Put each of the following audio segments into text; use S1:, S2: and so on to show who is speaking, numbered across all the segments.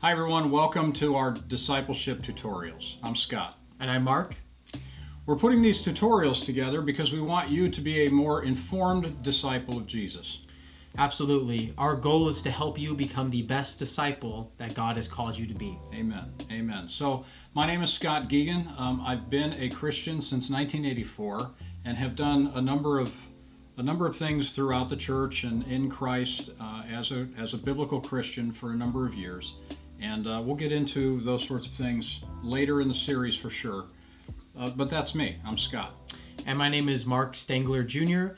S1: Hi everyone, welcome to our Discipleship Tutorials. I'm Scott.
S2: And I'm Mark.
S1: We're putting these tutorials together because we want you to be a more informed disciple of Jesus.
S2: Absolutely. Our goal is to help you become the best disciple that God has called you to be.
S1: Amen. Amen. So, my name is Scott Geegan. I've been a Christian since 1984 and have done a number of things throughout the church and in Christ as a biblical Christian for a number of years. And we'll get into those sorts of things later in the series for sure. But that's me. I'm Scott.
S2: And my name is Mark Stengler Jr.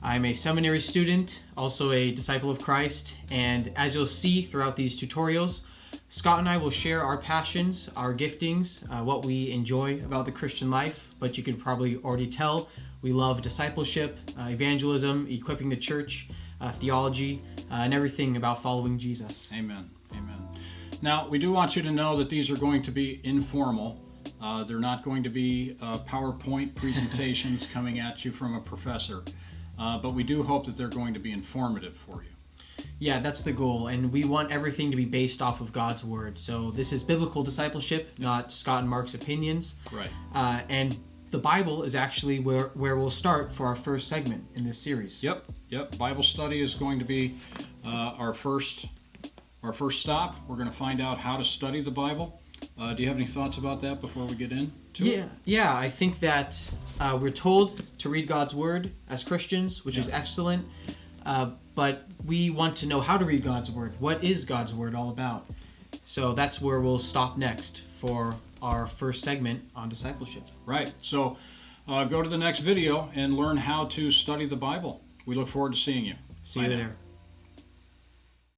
S2: I'm a seminary student, also a disciple of Christ. And as you'll see throughout these tutorials, Scott and I will share our passions, our giftings, what we enjoy about the Christian life. But you can probably already tell we love discipleship, evangelism, equipping the church, theology, and everything about following Jesus.
S1: Amen. Amen. Now, we do want you to know that these are going to be informal. They're not going to be PowerPoint presentations coming at you from a professor, but we do hope that they're going to be informative for you.
S2: Yeah, that's the goal, and we want everything to be based off of God's Word. So this is biblical discipleship, not Scott and Mark's opinions.
S1: Right.
S2: And the Bible is actually where we'll start for our first segment in this series.
S1: Yep. Bible study is going to be our first stop. We're going to find out how to study the Bible. Do you have any thoughts about that before we get into it?
S2: Yeah. I think that we're told to read God's Word as Christians, which is excellent. But we want to know how to read God's Word. What is God's Word all about? So that's where we'll stop next for our first segment on discipleship.
S1: Right. So go to the next video and learn how to study the Bible. We look forward to seeing you.
S2: See you there.